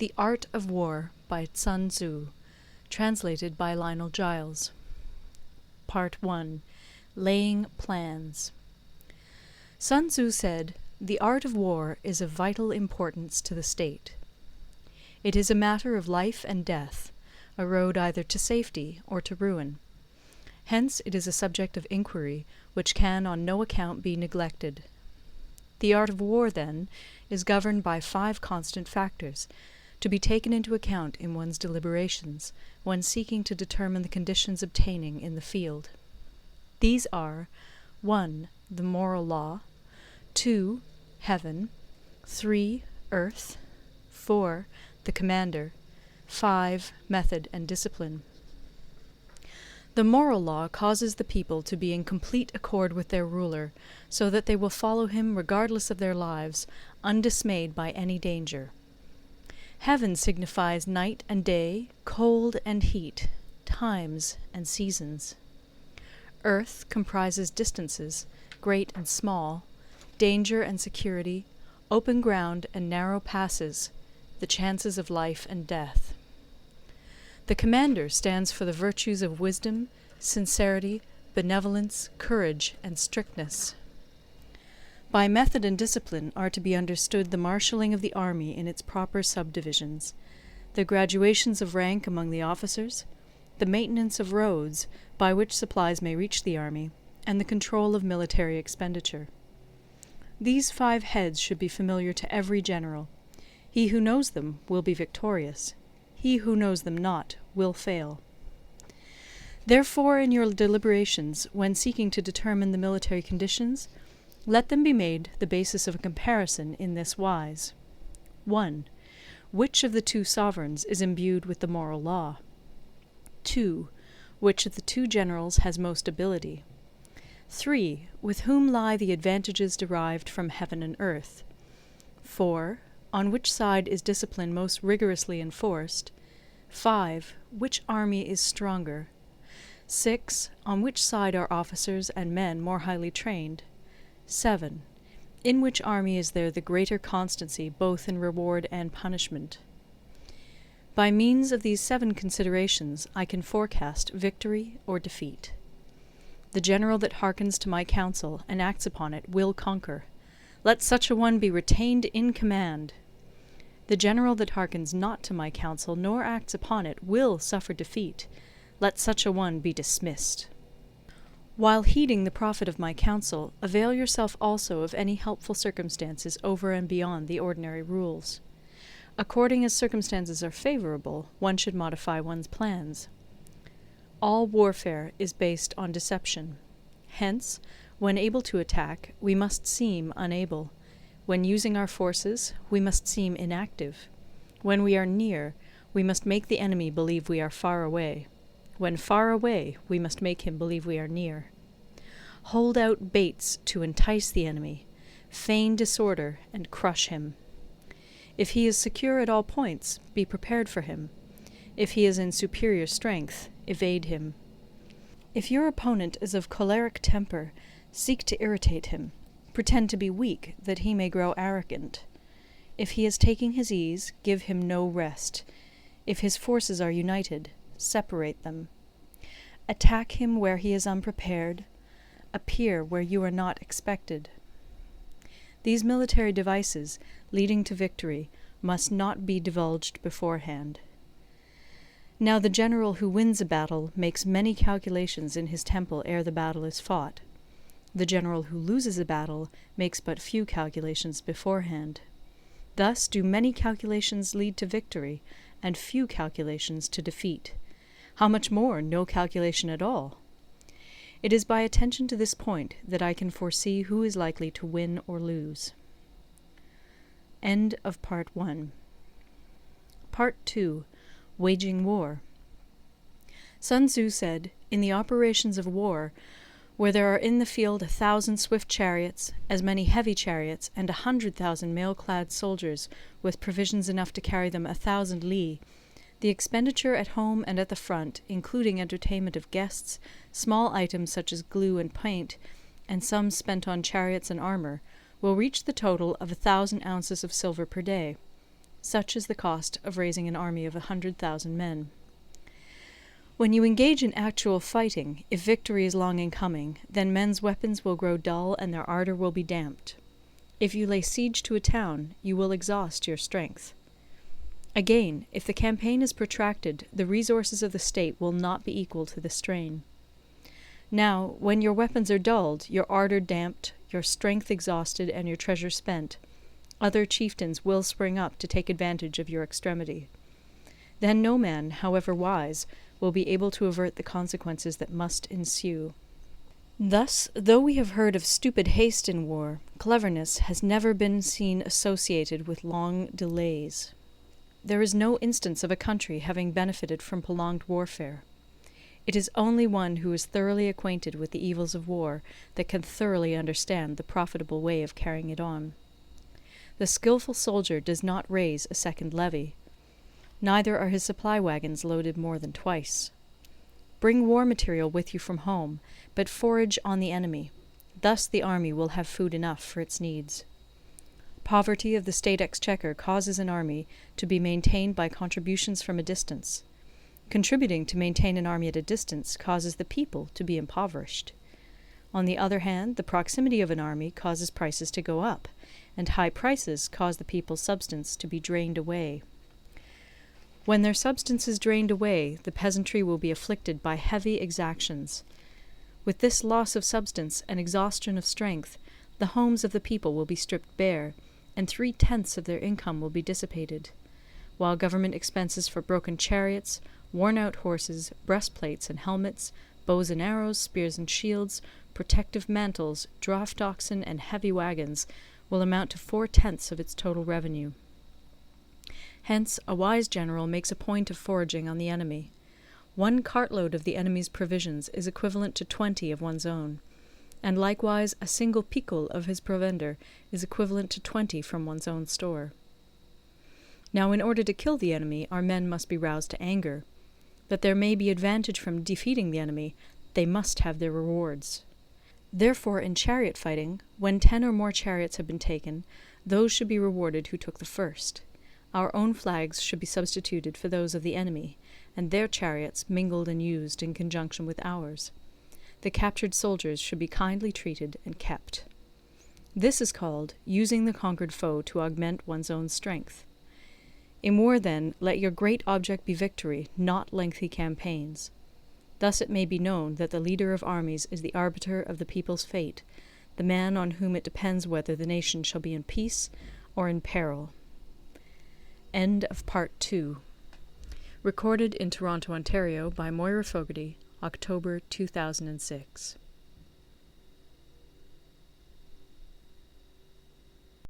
The Art of War by Sun Tzu, translated by Lionel Giles. Part 1. Laying Plans. Sun Tzu said, "The art of war is of vital importance to the state. It is a matter of life and death, a road either to safety or to ruin. Hence it is a subject of inquiry which can on no account be neglected. The art of war, then, is governed by 5 constant factors, to be taken into account in one's deliberations when seeking to determine the conditions obtaining in the field. These are 1. The moral law, 2. Heaven, 3. Earth, 4. The commander, 5. Method and discipline. The moral law causes the people to be in complete accord with their ruler, so that they will follow him regardless of their lives, undismayed by any danger. Heaven signifies night and day, cold and heat, times and seasons. Earth comprises distances, great and small, danger and security, open ground and narrow passes, the chances of life and death. The commander stands for the virtues of wisdom, sincerity, benevolence, courage, and strictness. By method and discipline are to be understood the marshalling of the army in its proper subdivisions, the graduations of rank among the officers, the maintenance of roads by which supplies may reach the army, and the control of military expenditure. These 5 heads should be familiar to every general. He who knows them will be victorious. He who knows them not will fail. Therefore, in your deliberations, when seeking to determine the military conditions, let them be made the basis of a comparison in this wise. 1. Which of the 2 sovereigns is imbued with the moral law? 2. Which of the 2 generals has most ability? 3. With whom lie the advantages derived from heaven and earth? 4. On which side is discipline most rigorously enforced? 5. Which army is stronger? 6. On which side are officers and men more highly trained? 7. In which army is there the greater constancy both in reward and punishment? By means of these 7 considerations I can forecast victory or defeat. The general that hearkens to my counsel and acts upon it will conquer. Let such a one be retained in command. The general that hearkens not to my counsel nor acts upon it will suffer defeat. Let such a one be dismissed. While heeding the profit of my counsel, avail yourself also of any helpful circumstances over and beyond the ordinary rules. According as circumstances are favorable, one should modify one's plans. All warfare is based on deception. Hence, when able to attack, we must seem unable. When using our forces, we must seem inactive. When we are near, we must make the enemy believe we are far away. When far away, we must make him believe we are near. Hold out baits to entice the enemy, feign disorder, and crush him. If he is secure at all points, be prepared for him. If he is in superior strength, evade him. If your opponent is of choleric temper, seek to irritate him. Pretend to be weak, that he may grow arrogant. If he is taking his ease, give him no rest. If his forces are united, separate them. Attack him where he is unprepared. Appear where you are not expected. These military devices, leading to victory, must not be divulged beforehand. Now the general who wins a battle makes many calculations in his temple ere the battle is fought. The general who loses a battle makes but few calculations beforehand. Thus do many calculations lead to victory, and few calculations to defeat. How much more no calculation at all? It is by attention to this point that I can foresee who is likely to win or lose. End of Part 1. Part 2. Waging War. Sun Tzu said, "In the operations of war, where there are in the field 1,000 swift chariots, as many heavy chariots, and 100,000 mail-clad soldiers, with provisions enough to carry them 1,000 li, the expenditure at home and at the front, including entertainment of guests, small items such as glue and paint, and sums spent on chariots and armour, will reach the total of 1,000 ounces of silver per day. Such is the cost of raising an army of 100,000 men. When you engage in actual fighting, if victory is long in coming, then men's weapons will grow dull and their ardour will be damped. If you lay siege to a town, you will exhaust your strength. Again, if the campaign is protracted, the resources of the state will not be equal to the strain. Now, when your weapons are dulled, your ardour damped, your strength exhausted, and your treasure spent, other chieftains will spring up to take advantage of your extremity. Then no man, however wise, will be able to avert the consequences that must ensue. Thus, though we have heard of stupid haste in war, cleverness has never been seen associated with long delays. There is no instance of a country having benefited from prolonged warfare. It is only one who is thoroughly acquainted with the evils of war that can thoroughly understand the profitable way of carrying it on. The skilful soldier does not raise a second levy. Neither are his supply wagons loaded more than twice. Bring war material with you from home, but forage on the enemy. Thus the army will have food enough for its needs. Poverty of the state exchequer causes an army to be maintained by contributions from a distance. Contributing to maintain an army at a distance causes the people to be impoverished. On the other hand, the proximity of an army causes prices to go up, and high prices cause the people's substance to be drained away. When their substance is drained away, the peasantry will be afflicted by heavy exactions. With this loss of substance and exhaustion of strength, the homes of the people will be stripped bare, and 3/10 of their income will be dissipated, while government expenses for broken chariots, worn-out horses, breastplates and helmets, bows and arrows, spears and shields, protective mantles, draft oxen, and heavy wagons will amount to 4/10 of its total revenue. Hence, a wise general makes a point of foraging on the enemy. 1 cartload of the enemy's provisions is equivalent to 20 of one's own, and likewise a single picul of his provender is equivalent to 20 from one's own store. Now, in order to kill the enemy, our men must be roused to anger. That there may be advantage from defeating the enemy, they must have their rewards. Therefore, in chariot fighting, when 10 or more chariots have been taken, those should be rewarded who took the first. Our own flags should be substituted for those of the enemy, and their chariots mingled and used in conjunction with ours. The captured soldiers should be kindly treated and kept. This is called using the conquered foe to augment one's own strength. In war, then, let your great object be victory, not lengthy campaigns. Thus it may be known that the leader of armies is the arbiter of the people's fate, the man on whom it depends whether the nation shall be in peace or in peril. End of Part 2. Recorded in Toronto, Ontario by Moira Fogarty, October 2006.